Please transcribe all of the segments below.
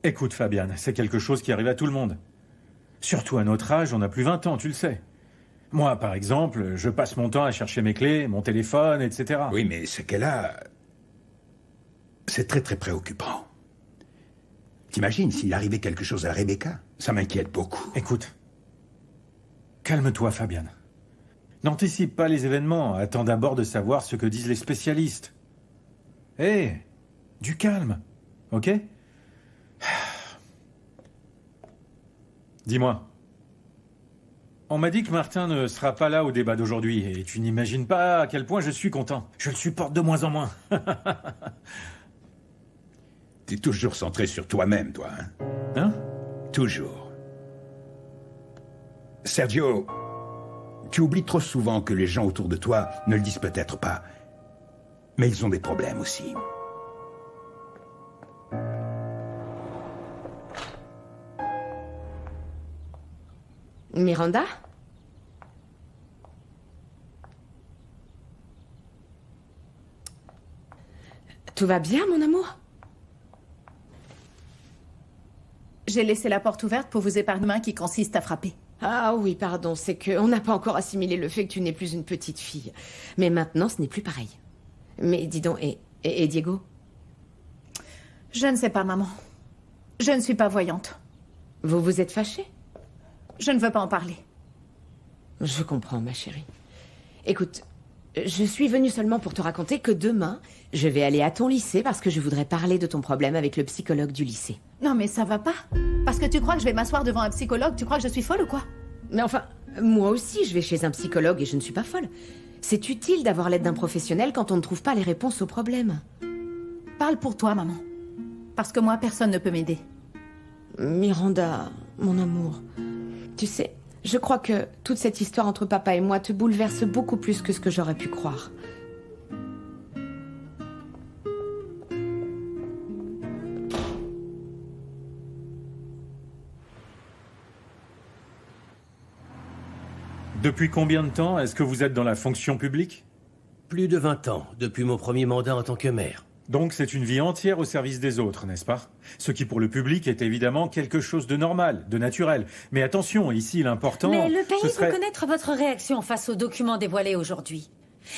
Écoute, Fabian, c'est quelque chose qui arrive à tout le monde. Surtout à notre âge, on n'a plus 20 ans, tu le sais. Moi, par exemple, je passe mon temps à chercher mes clés, mon téléphone, etc. Oui, mais ce qu'elle a... C'est très très préoccupant. T'imagines s'il arrivait quelque chose à Rebecca? Ça m'inquiète beaucoup. Écoute, calme-toi, Fabian. N'anticipe pas les événements, attends d'abord de savoir ce que disent les spécialistes. Hé, du calme, ok? Dis-moi. On m'a dit que Martin ne sera pas là au débat d'aujourd'hui, et tu n'imagines pas à quel point je suis content. Je le supporte de moins en moins. T'es toujours centré sur toi-même, toi, hein? Hein? Toujours. Sergio, tu oublies trop souvent que les gens autour de toi ne le disent peut-être pas, mais ils ont des problèmes aussi. Miranda? Tout va bien, mon amour? J'ai laissé la porte ouverte pour vous épargner une main qui consiste à frapper. Ah oui, pardon, c'est qu'on n'a pas encore assimilé le fait que tu n'es plus une petite fille. Mais maintenant, ce n'est plus pareil. Mais dis donc, et Diego? Je ne sais pas, maman. Je ne suis pas voyante. Vous vous êtes fâchés? Je ne veux pas en parler. Je comprends, ma chérie. Écoute, je suis venue seulement pour te raconter que demain, je vais aller à ton lycée parce que je voudrais parler de ton problème avec le psychologue du lycée. Non, mais ça va pas. Parce que tu crois que je vais m'asseoir devant un psychologue, tu crois que je suis folle ou quoi? Mais enfin, moi aussi, je vais chez un psychologue et je ne suis pas folle. C'est utile d'avoir l'aide d'un professionnel quand on ne trouve pas les réponses aux problèmes. Parle pour toi, maman. Parce que moi, personne ne peut m'aider. Miranda, mon amour, tu sais, je crois que toute cette histoire entre papa et moi te bouleverse beaucoup plus que ce que j'aurais pu croire. Depuis combien de temps est-ce que vous êtes dans la fonction publique? Plus de 20 ans, depuis mon premier mandat en tant que maire. Donc c'est une vie entière au service des autres, n'est-ce pas? Ce qui pour le public est évidemment quelque chose de normal, de naturel. Mais attention, ici l'important... Mais le pays ce serait... veut connaître votre réaction face aux documents dévoilés aujourd'hui.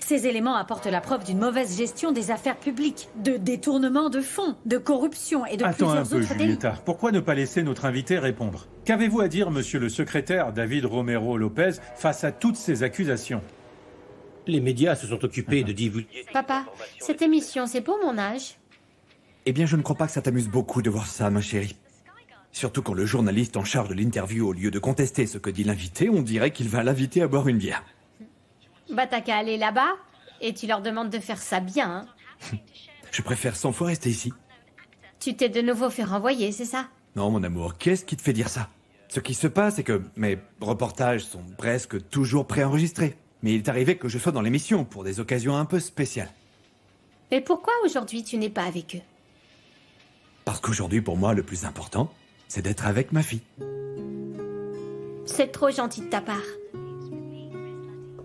Ces éléments apportent la preuve d'une mauvaise gestion des affaires publiques, de détournement de fonds, de corruption et de Attends un plusieurs peu, autres délits. Julieta. Pourquoi ne pas laisser notre invité répondre? Qu'avez-vous à dire, monsieur le secrétaire David Romero Lopez, face à toutes ces accusations? Les médias se sont occupés de divulguer... Papa, cette émission, c'est pour mon âge. Eh bien, je ne crois pas que ça t'amuse beaucoup de voir ça, ma chérie. Surtout quand le journaliste en charge de l'interview, au lieu de contester ce que dit l'invité, on dirait qu'il va l'inviter à boire une bière. Bah t'as qu'à aller là-bas, et tu leur demandes de faire ça bien, hein. Je préfère 100 fois rester ici. Tu t'es de nouveau fait renvoyer, c'est ça? Non, mon amour, qu'est-ce qui te fait dire ça? Ce qui se passe, c'est que mes reportages sont presque toujours préenregistrés. Mais il est arrivé que je sois dans l'émission pour des occasions un peu spéciales. Mais pourquoi aujourd'hui tu n'es pas avec eux? Parce qu'aujourd'hui, pour moi, le plus important, c'est d'être avec ma fille. C'est trop gentil de ta part.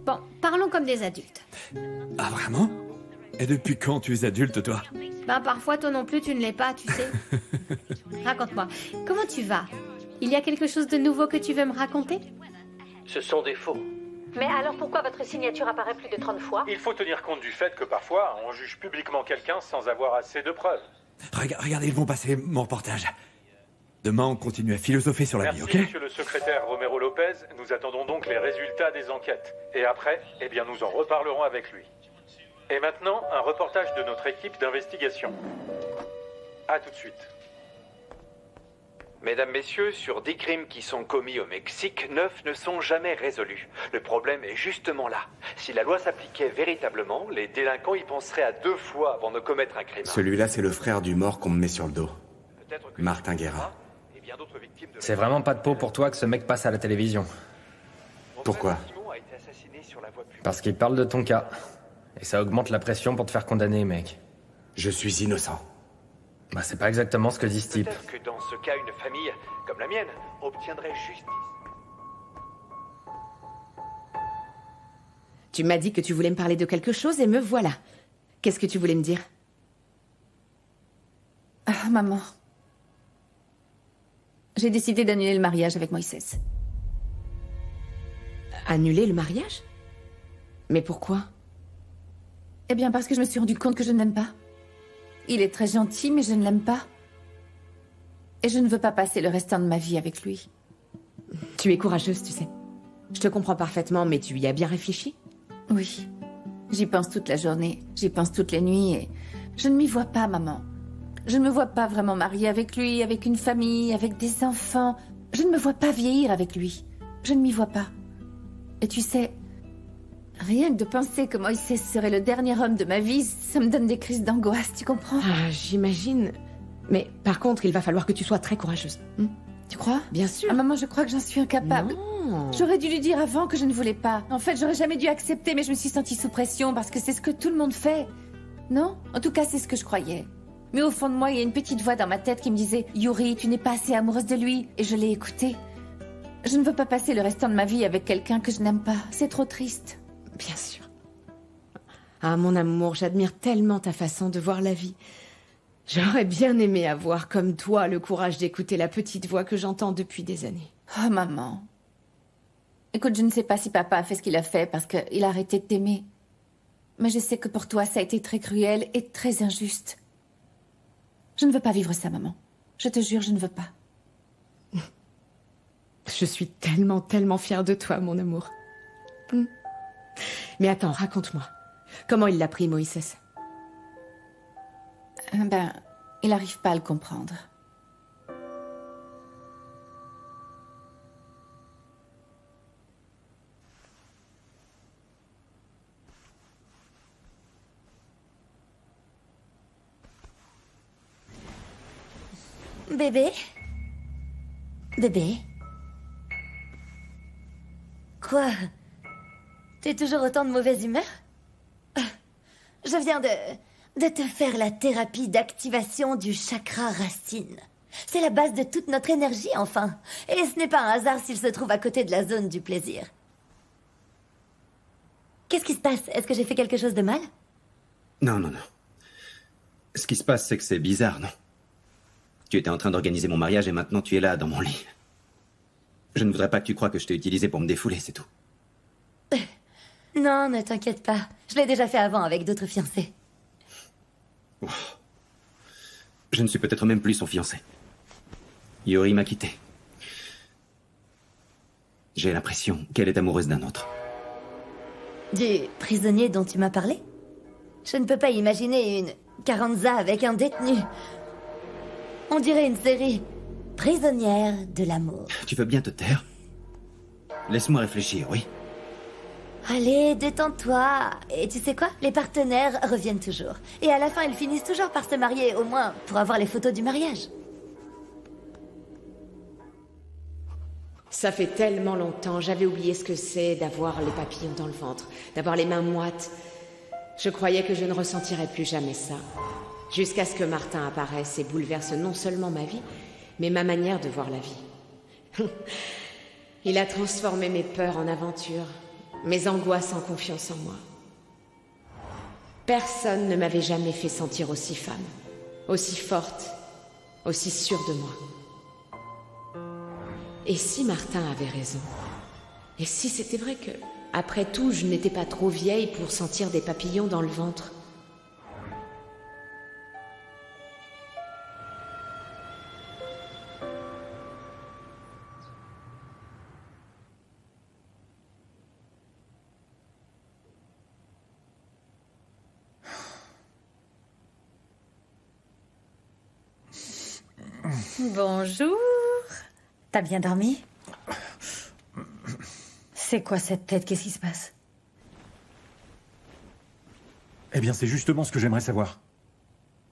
Bon, parlons comme des adultes. Ah, vraiment? Et depuis quand tu es adulte, toi? Ben parfois toi non plus tu ne l'es pas, tu sais. Raconte-moi, comment tu vas? Il y a quelque chose de nouveau que tu veux me raconter? Ce sont des faux. Mais alors pourquoi votre signature apparaît plus de 30 fois? Il faut tenir compte du fait que parfois, on juge publiquement quelqu'un sans avoir assez de preuves. Regardez, ils vont passer mon reportage. Demain, on continue à philosopher sur la vie, Merci, ok? monsieur le secrétaire Romero Lopez. Nous attendons donc les résultats des enquêtes. Et après, eh bien, nous en reparlerons avec lui. Et maintenant, un reportage de notre équipe d'investigation. À tout de suite. Mesdames, Messieurs, sur 10 crimes qui sont commis au Mexique, 9 ne sont jamais résolus. Le problème est justement là. Si la loi s'appliquait véritablement, les délinquants y penseraient à 2 fois avant de commettre un crime. Celui-là, c'est le frère du mort qu'on me met sur le dos. Peut-être que Martin Guerra. et bien d'autres victimes de C'est vraiment pas de peau pour toi que ce mec passe à la télévision. Pourquoi? Simon a été assassiné sur la voie publique. Parce qu'il parle de ton cas. Et ça augmente la pression pour te faire condamner, mec. Je suis innocent. Bah c'est pas exactement ce que dit ce type. Peut-être que dans ce cas, une famille, comme la mienne, obtiendrait justice. Tu m'as dit que tu voulais me parler de quelque chose et me voilà. Qu'est-ce que tu voulais me dire? Ah, maman. J'ai décidé d'annuler le mariage avec Moïse. Annuler le mariage? Mais pourquoi? Eh bien, parce que je me suis rendu compte que je ne l'aime pas. Il est très gentil, mais je ne l'aime pas. Et je ne veux pas passer le restant de ma vie avec lui. Tu es courageuse, tu sais. Je te comprends parfaitement, mais tu y as bien réfléchi? Oui. J'y pense toute la journée. J'y pense toutes les nuits et... Je ne m'y vois pas, maman. Je ne me vois pas vraiment mariée avec lui, avec une famille, avec des enfants. Je ne me vois pas vieillir avec lui. Je ne m'y vois pas. Et tu sais, rien que de penser que Moïse serait le dernier homme de ma vie, ça me donne des crises d'angoisse, tu comprends? Ah, j'imagine. Mais par contre, il va falloir que tu sois très courageuse. Tu crois? Bien sûr. Ah, maman, je crois que j'en suis incapable. Non. J'aurais dû lui dire avant que je ne voulais pas. En fait, j'aurais jamais dû accepter, mais je me suis sentie sous pression parce que c'est ce que tout le monde fait. Non? En tout cas, c'est ce que je croyais. Mais au fond de moi, il y a une petite voix dans ma tête qui me disait « Yuri, tu n'es pas assez amoureuse de lui. » Et je l'ai écoutée. Je ne veux pas passer le restant de ma vie avec quelqu'un que je n'aime pas. C'est trop triste. Bien sûr. Ah, mon amour, j'admire tellement ta façon de voir la vie. J'aurais bien aimé avoir, comme toi, le courage d'écouter la petite voix que j'entends depuis des années. Oh, maman. Écoute, je ne sais pas si papa a fait ce qu'il a fait parce qu'il a arrêté de t'aimer. Mais je sais que pour toi, ça a été très cruel et très injuste. Je ne veux pas vivre ça, maman. Je te jure, je ne veux pas. Je suis tellement, tellement fière de toi, mon amour. Mais attends, raconte-moi. Comment il l'a pris, Moïse? Ben, il n'arrive pas à le comprendre. Bébé? Bébé? Quoi? T'es toujours autant de mauvaise humeur? Je viens de te faire la thérapie d'activation du chakra racine. C'est la base de toute notre énergie, enfin. Et ce n'est pas un hasard s'il se trouve à côté de la zone du plaisir. Qu'est-ce qui se passe? Est-ce que j'ai fait quelque chose de mal? Non. Ce qui se passe, c'est que c'est bizarre, non? Tu étais en train d'organiser mon mariage et maintenant tu es là, dans mon lit. Je ne voudrais pas que tu crois que je t'ai utilisé pour me défouler, c'est tout. Non, ne t'inquiète pas. Je l'ai déjà fait avant avec d'autres fiancés. Oh. Je ne suis peut-être même plus son fiancé. Yuri m'a quitté. J'ai l'impression qu'elle est amoureuse d'un autre. Du prisonnier dont tu m'as parlé? Je ne peux pas imaginer une Carranza avec un détenu. On dirait une série prisonnière de l'amour. Tu veux bien te taire? Laisse-moi réfléchir, oui. Allez, détends-toi. Et tu sais quoi? Les partenaires reviennent toujours. Et à la fin, ils finissent toujours par se marier, au moins pour avoir les photos du mariage. Ça fait tellement longtemps, j'avais oublié ce que c'est d'avoir les papillons dans le ventre, d'avoir les mains moites. Je croyais que je ne ressentirais plus jamais ça. Jusqu'à ce que Martin apparaisse et bouleverse non seulement ma vie, mais ma manière de voir la vie. Il a transformé mes peurs en aventures, mes angoisses en confiance en moi. Personne ne m'avait jamais fait sentir aussi femme, aussi forte, aussi sûre de moi. Et si Martin avait raison? Et si c'était vrai que, après tout, je n'étais pas trop vieille pour sentir des papillons dans le ventre? Bonjour. T'as bien dormi? C'est quoi cette tête? Qu'est-ce qui se passe? Eh bien, c'est justement ce que j'aimerais savoir.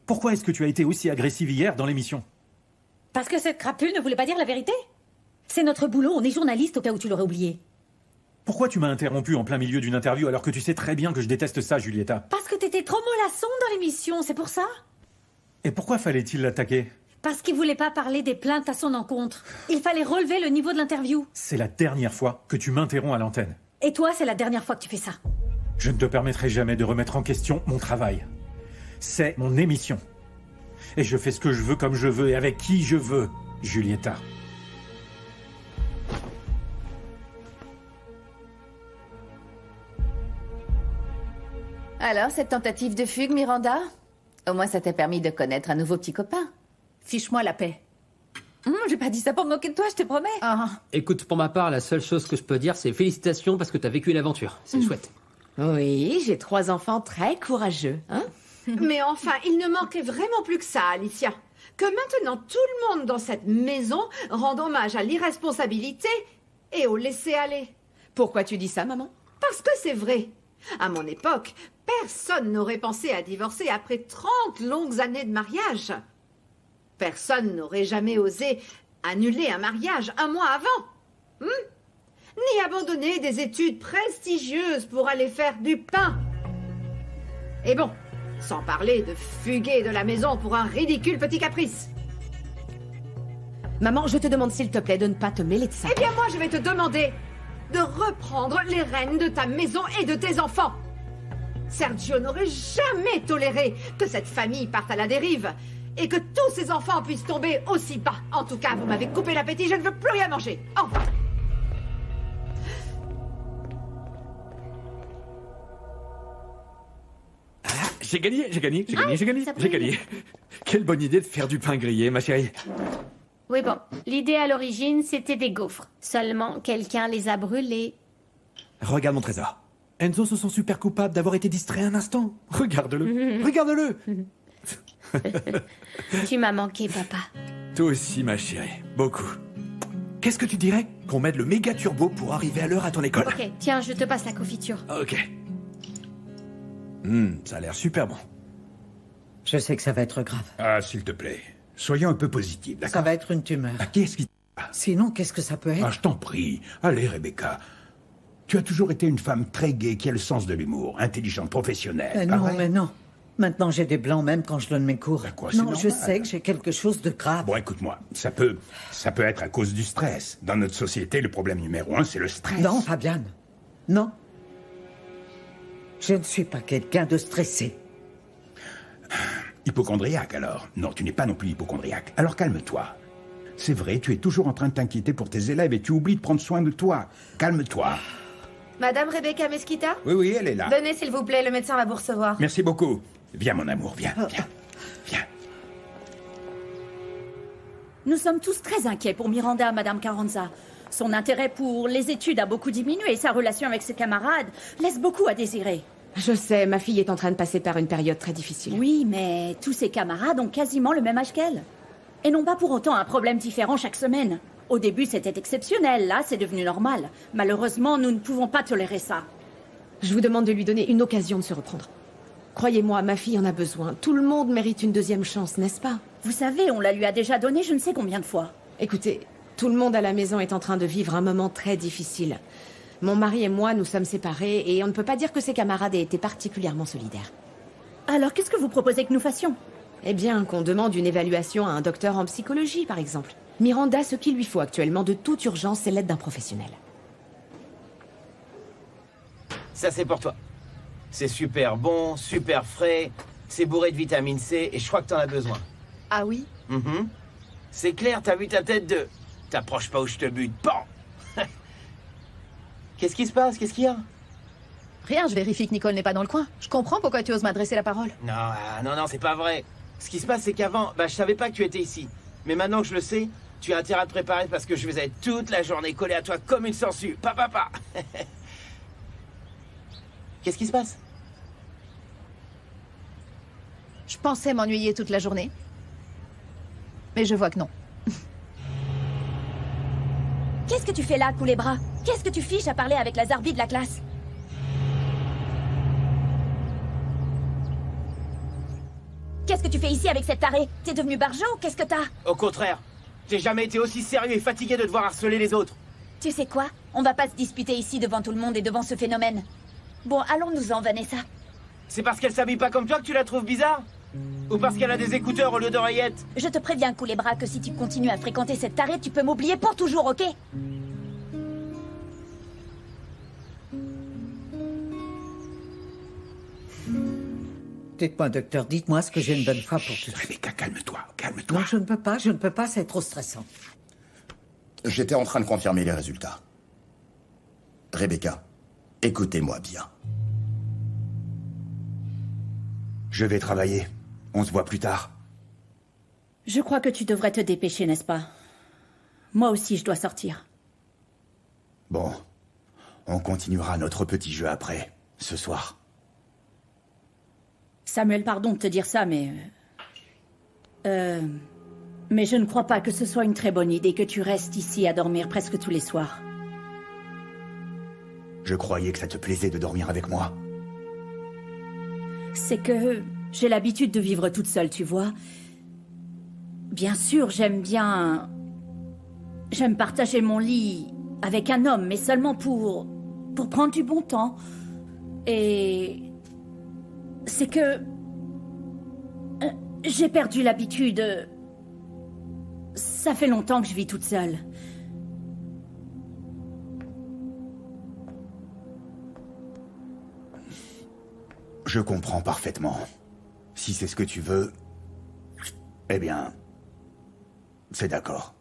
Pourquoi est-ce que tu as été aussi agressive hier dans l'émission? Parce que cette crapule ne voulait pas dire la vérité. C'est notre boulot, on est journaliste au cas où tu l'aurais oublié. Pourquoi tu m'as interrompu en plein milieu d'une interview alors que tu sais très bien que je déteste ça, Julieta? Parce que t'étais trop mollasson dans l'émission, c'est pour ça. Et pourquoi fallait-il l'attaquer? Parce qu'il voulait pas parler des plaintes à son encontre. Il fallait relever le niveau de l'interview. C'est la dernière fois que tu m'interromps à l'antenne. Et toi, c'est la dernière fois que tu fais ça. Je ne te permettrai jamais de remettre en question mon travail. C'est mon émission. Et je fais ce que je veux comme je veux et avec qui je veux, Julieta. Alors, cette tentative de fugue, Miranda? Au moins, ça t'a permis de connaître un nouveau petit copain. Fiche-moi la paix. J'ai pas dit ça pour me moquer de toi, je te promets. Écoute, pour ma part, la seule chose que je peux dire, c'est félicitations parce que t'as vécu une aventure. C'est chouette. Oui, j'ai 3 enfants très courageux, hein? Mais enfin, il ne manquait vraiment plus que ça, Alicia. Que maintenant tout le monde dans cette maison rende hommage à l'irresponsabilité et au laisser-aller. Pourquoi tu dis ça, maman? Parce que c'est vrai. À mon époque, personne n'aurait pensé à divorcer après 30 longues années de mariage. Personne n'aurait jamais osé annuler un mariage un mois avant. Ni abandonner des études prestigieuses pour aller faire du pain. Et bon, sans parler de fuguer de la maison pour un ridicule petit caprice. Maman, je te demande s'il te plaît de ne pas te mêler de ça. Eh bien moi, je vais te demander de reprendre les rênes de ta maison et de tes enfants. Sergio n'aurait jamais toléré que cette famille parte à la dérive et que tous ses enfants puissent tomber aussi bas. En tout cas, vous m'avez coupé l'appétit, je ne veux plus rien manger. Au revoir. J'ai gagné. Quelle bonne idée de faire du pain grillé, ma chérie. Oui, bon. L'idée à l'origine, c'était des gaufres. Seulement, quelqu'un les a brûlés. Regarde mon trésor. Enzo se sent super coupable d'avoir été distrait un instant. Regarde-le. Regarde-le. Tu m'as manqué, papa. Toi aussi, ma chérie. Beaucoup. Qu'est-ce que tu dirais qu'on mette le méga turbo pour arriver à l'heure à ton école? Ok, tiens, je te passe la confiture. Ok. Ça a l'air super bon. Je sais que ça va être grave. Ah, s'il te plaît. Soyons un peu positifs, d'accord? Ça va être une tumeur. Ah, qu'est-ce qui... Sinon, qu'est-ce que ça peut être? Ah, je t'en prie. Allez, Rebecca. Tu as toujours été une femme très gaie qui a le sens de l'humour, intelligente, professionnelle. Non, mais non. Maintenant, j'ai des blancs même quand je donne mes cours. C'est non, je normal. sais que j'ai quelque chose de grave. Bon, écoute-moi, ça peut être à cause du stress. Dans notre société, le problème numéro 1, c'est le stress. Non, Fabienne. Non. Je ne suis pas quelqu'un de stressé. Hypochondriaque, alors? Non, tu n'es pas non plus hypochondriaque. Alors calme-toi. C'est vrai, tu es toujours en train de t'inquiéter pour tes élèves et tu oublies de prendre soin de toi. Calme-toi. Madame Rebecca Mesquita? Oui, elle est là. Venez, s'il vous plaît, le médecin va vous recevoir. Merci beaucoup. Viens, mon amour, viens. Nous sommes tous très inquiets pour Miranda, Madame Carranza. Son intérêt pour les études a beaucoup diminué et sa relation avec ses camarades laisse beaucoup à désirer. Je sais, ma fille est en train de passer par une période très difficile. Oui, mais tous ses camarades ont quasiment le même âge qu'elle. Et n'ont pas pour autant un problème différent chaque semaine. Au début, c'était exceptionnel. Là, c'est devenu normal. Malheureusement, nous ne pouvons pas tolérer ça. Je vous demande de lui donner une occasion de se reprendre. Croyez-moi, ma fille en a besoin. Tout le monde mérite une deuxième chance, n'est-ce pas? Vous savez, on la lui a déjà donnée je ne sais combien de fois. Écoutez, tout le monde à la maison est en train de vivre un moment très difficile. Mon mari et moi, nous sommes séparés et on ne peut pas dire que ses camarades aient été particulièrement solidaires. Alors, qu'est-ce que vous proposez que nous fassions? Eh bien, qu'on demande une évaluation à un docteur en psychologie, par exemple. Miranda, ce qu'il lui faut actuellement de toute urgence, c'est l'aide d'un professionnel. Ça, c'est pour toi. C'est super bon, super frais, c'est bourré de vitamine C et je crois que t'en as besoin. Ah oui? C'est clair, t'as vu ta tête de... T'approches pas où je te bute. Bon. Qu'est-ce qui se passe? Qu'est-ce qu'il y a? Rien, je vérifie que Nicole n'est pas dans le coin. Je comprends pourquoi tu oses m'adresser la parole. Non, c'est pas vrai. Ce qui se passe, c'est qu'avant, je savais pas que tu étais ici. Mais maintenant que je le sais, tu as intérêt à te préparer parce que je vais être toute la journée collé à toi comme une sangsue. Papa. Qu'est-ce qui se passe? Je pensais m'ennuyer toute la journée. Mais je vois que non. Qu'est-ce que tu fais là, Culebra? Qu'est-ce que tu fiches à parler avec la Zarbi de la classe? Qu'est-ce que tu fais ici avec cette tarée? T'es devenu barjot ou qu'est-ce que t'as? Au contraire, j'ai jamais été aussi sérieux et fatigué de devoir harceler les autres. Tu sais quoi? On va pas se disputer ici devant tout le monde et devant ce phénomène. Bon, allons-nous-en, Vanessa. C'est parce qu'elle s'habille pas comme toi que tu la trouves bizarre? Ou parce qu'elle a des écouteurs au lieu d'oreillettes? Je te préviens, Culebra, que si tu continues à fréquenter cette tarée, tu peux m'oublier pour toujours, ok? Dites-moi, docteur, dites-moi ce que j'ai une bonne fois pour tout. Rebecca, calme-toi. Non, je ne peux pas, c'est trop stressant. J'étais en train de confirmer les résultats. Rebecca, écoutez-moi bien. Je vais travailler. On se voit plus tard. Je crois que tu devrais te dépêcher, n'est-ce pas? Moi aussi, je dois sortir. Bon. On continuera notre petit jeu après, ce soir. Samuel, pardon de te dire ça, mais... Mais je ne crois pas que ce soit une très bonne idée que tu restes ici à dormir presque tous les soirs. Je croyais que ça te plaisait de dormir avec moi. C'est que j'ai l'habitude de vivre toute seule, tu vois. Bien sûr, j'aime partager mon lit avec un homme, mais seulement pour prendre du bon temps. Et... c'est que... j'ai perdu l'habitude. Ça fait longtemps que je vis toute seule. Je comprends parfaitement. Si c'est ce que tu veux, eh bien, c'est d'accord.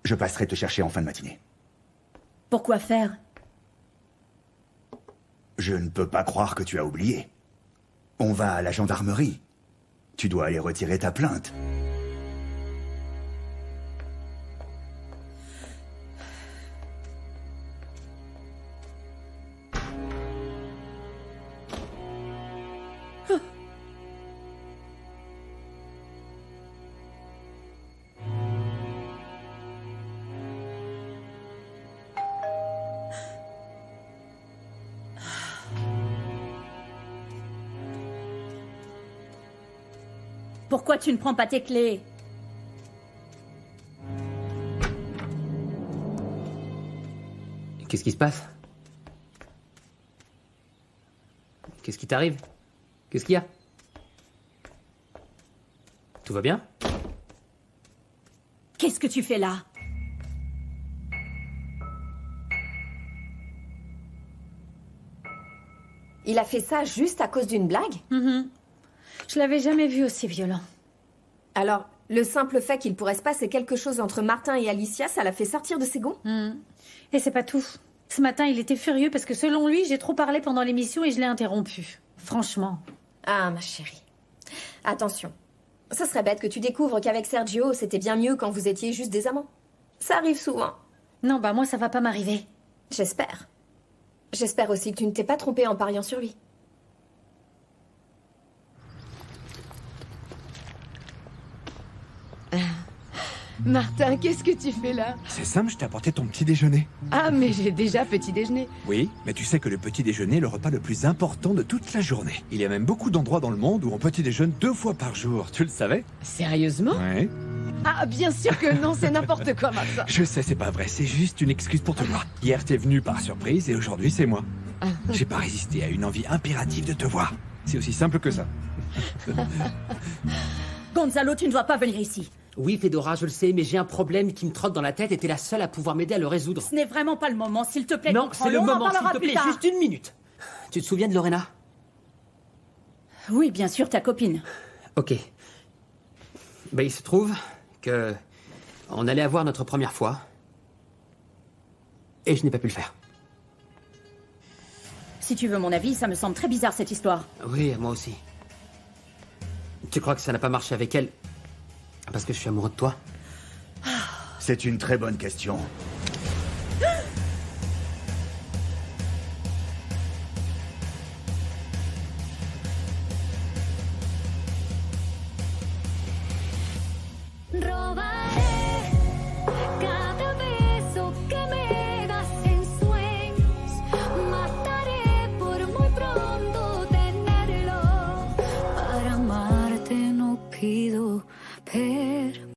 Je passerai te chercher en fin de matinée. Pourquoi faire? Je ne peux pas croire que tu as oublié. On va à la gendarmerie. Tu dois aller retirer ta plainte. Pourquoi tu ne prends pas tes clés? Qu'est-ce qui se passe? Qu'est-ce qui t'arrive? Qu'est-ce qu'il y a? Tout va bien? Qu'est-ce que tu fais là? Il a fait ça juste à cause d'une blague? Je l'avais jamais vu aussi violent. Alors, le simple fait qu'il pourrait se passer quelque chose entre Martin et Alicia, ça l'a fait sortir de ses gonds? Et c'est pas tout. Ce matin, il était furieux parce que selon lui, j'ai trop parlé pendant l'émission et je l'ai interrompu. Franchement. Ah, ma chérie. Attention. Ça serait bête que tu découvres qu'avec Sergio, c'était bien mieux quand vous étiez juste des amants. Ça arrive souvent. Non, bah moi, ça va pas m'arriver. J'espère. J'espère aussi que tu ne t'es pas trompée en pariant sur lui. Martin, qu'est-ce que tu fais là? C'est simple, je t'ai apporté ton petit déjeuner. Ah, mais j'ai déjà petit déjeuner. Oui, mais tu sais que le petit déjeuner est le repas le plus important de toute la journée. Il y a même beaucoup d'endroits dans le monde où on petit déjeune 2 fois par jour. Tu le savais? Sérieusement? Ouais. Ah, bien sûr que non, c'est n'importe quoi, Martin. Je sais, c'est pas vrai, c'est juste une excuse pour te voir. Hier, t'es venu par surprise et aujourd'hui, c'est moi. J'ai pas résisté à une envie impérative de te voir. C'est aussi simple que ça. Gonzalo, tu ne dois pas venir ici. Oui, Fedora, je le sais, mais j'ai un problème qui me trotte dans la tête et t'es la seule à pouvoir m'aider à le résoudre. Ce n'est vraiment pas le moment, s'il te plaît. Non, c'est le moment, s'il te plaît, juste une minute. Tu te souviens de Lorena? Oui, bien sûr, ta copine. Ok. Ben, il se trouve que on allait avoir notre première fois et je n'ai pas pu le faire. Si tu veux mon avis, ça me semble très bizarre, cette histoire. Oui, moi aussi. Tu crois que ça n'a pas marché avec elle parce que je suis amoureux de toi? C'est une très bonne question. Roba